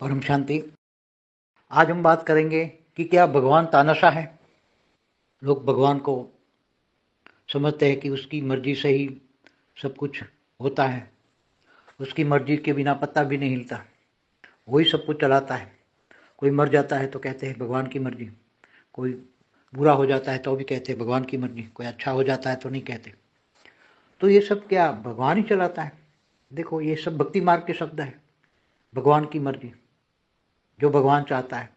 परम शांति। आज हम बात करेंगे कि क्या भगवान तानाशाह है। लोग भगवान को समझते हैं कि उसकी मर्जी से ही सब कुछ होता है, उसकी मर्जी के बिना पत्ता भी नहीं हिलता, वही सब कुछ चलाता है। कोई मर जाता है तो कहते हैं भगवान की मर्जी, कोई बुरा हो जाता है तो भी कहते हैं भगवान की मर्जी, कोई अच्छा हो जाता है तो नहीं कहते। तो ये सब क्या भगवान ही चलाता है? देखो, ये सब भक्ति मार्ग के शब्द है। भगवान की मर्जी, जो भगवान चाहता है,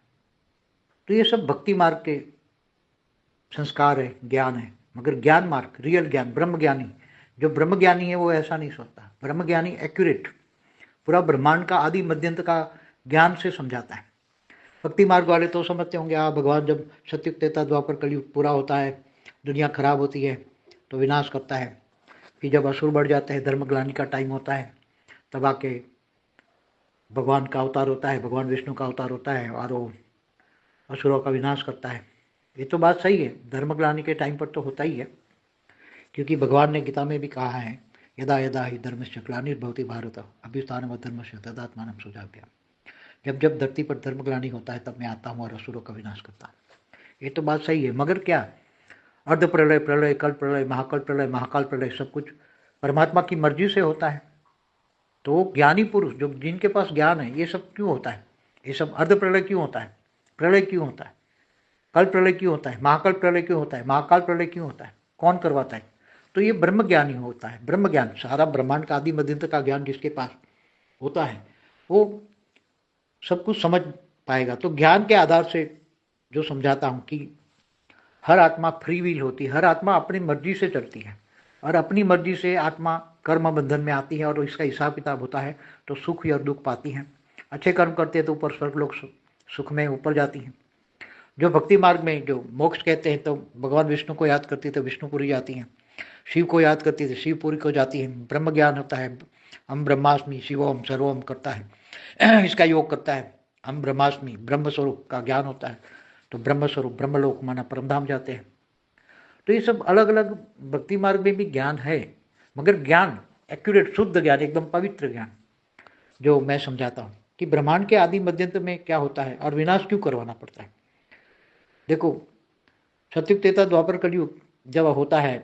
तो ये सब भक्ति मार्ग के संस्कार है, ज्ञान है। मगर ज्ञान मार्ग, रियल ज्ञान, ब्रह्म ज्ञानी, जो ब्रह्म ज्ञानी है वो ऐसा नहीं सोचता। ब्रह्म ज्ञानी एक्यूरेट, पूरा ब्रह्मांड का आदि मध्यंत का ज्ञान से समझाता है। भक्ति मार्ग वाले तो समझते होंगे भगवान जब सतयुग त्रेता द्वापर कलयुग पूरा होता है, दुनिया खराब होती है तो विनाश करता है। फिर जब असुर बढ़ जाते हैं, धर्मग्लानि का टाइम होता है, तब आके भगवान का अवतार होता है, भगवान विष्णु का अवतार होता है और वो असुरों का विनाश करता है। ये तो बात सही है, धर्मग्लानि के टाइम पर तो होता ही है, क्योंकि भगवान ने गीता में भी कहा है, यदा यदा ही धर्मस्य ग्लानिर्भवति भारत अभ्युत्थानम धर्मस्य तदात्मानं सृजाम्यहम्। जब जब धरती पर धर्मग्लानि होता है तब मैं आता हूँ और असुरों का विनाश करता हूँ। ये तो बात सही है, मगर क्या अर्ध प्रलय, प्रलय, कल प्रलय, महाकल प्रलय, महाकाल प्रलय सब कुछ परमात्मा की मर्जी से होता है। तो ज्ञानी पुरुष जो जिनके पास ज्ञान है, ये सब क्यों होता है? ये सब अर्ध प्रलय क्यों होता है? प्रलय क्यों होता है? कल प्रलय क्यों होता है? महाकल प्रलय क्यों होता है? महाकाल प्रलय क्यों होता है? कौन करवाता है? तो ये ब्रह्म ज्ञानी होता है। ब्रह्म ज्ञान, सारा ब्रह्मांड का आदि मध्यंत का ज्ञान जिसके पास होता है, वो सब कुछ समझ पाएगा। तो ज्ञान के आधार से जो समझाता हूँ कि हर आत्मा फ्री विल होती है, हर आत्मा अपनी मर्जी से चलती है और अपनी मर्जी से आत्मा कर्म बंधन में आती है और इसका हिसाब किताब होता है तो सुख और दुख पाती है। अच्छे कर्म करते हैं तो ऊपर स्वर्ग लोग सुख में ऊपर जाती हैं। जो भक्ति मार्ग में जो मोक्ष कहते हैं तो भगवान विष्णु को याद करती है तो विष्णुपुरी जाती हैं, शिव को याद करती है तो शिवपुरी को जाती है। ब्रह्म ज्ञान होता है, हम ब्रह्मास्मि शिवोम सर्वोम करता है, इसका योग करता है। हम ब्रह्मास्मि, ब्रह्म स्वरूप का ज्ञान होता है तो ब्रह्म स्वरूप ब्रह्मलोक माना परमधाम जाते हैं। तो ये सब अलग अलग भक्ति मार्ग में भी ज्ञान है, मगर ज्ञान एक्यूरेट, शुद्ध ज्ञान, एकदम पवित्र ज्ञान जो मैं समझाता हूँ कि ब्रह्मांड के आदि मध्यंत में क्या होता है और विनाश क्यों करवाना पड़ता है। देखो, सतयुग त्रेता द्वापर कलयुग जब होता है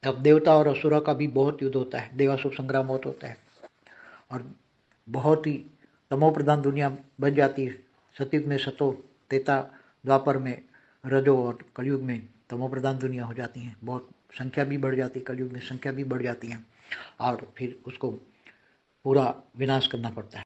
तब देवता और असुरा का भी बहुत युद्ध होता है, देवासुर संग्राम बहुत होता है और बहुत ही तमो प्रधान दुनिया बन जाती है। सतयुग में सतो, त्रेता द्वापर में रजो और कलयुग में तमो प्रधान दुनिया हो जाती है। बहुत संख्या भी बढ़ जाती है, कलयुग में संख्या भी बढ़ जाती है और फिर उसको पूरा विनाश करना पड़ता है।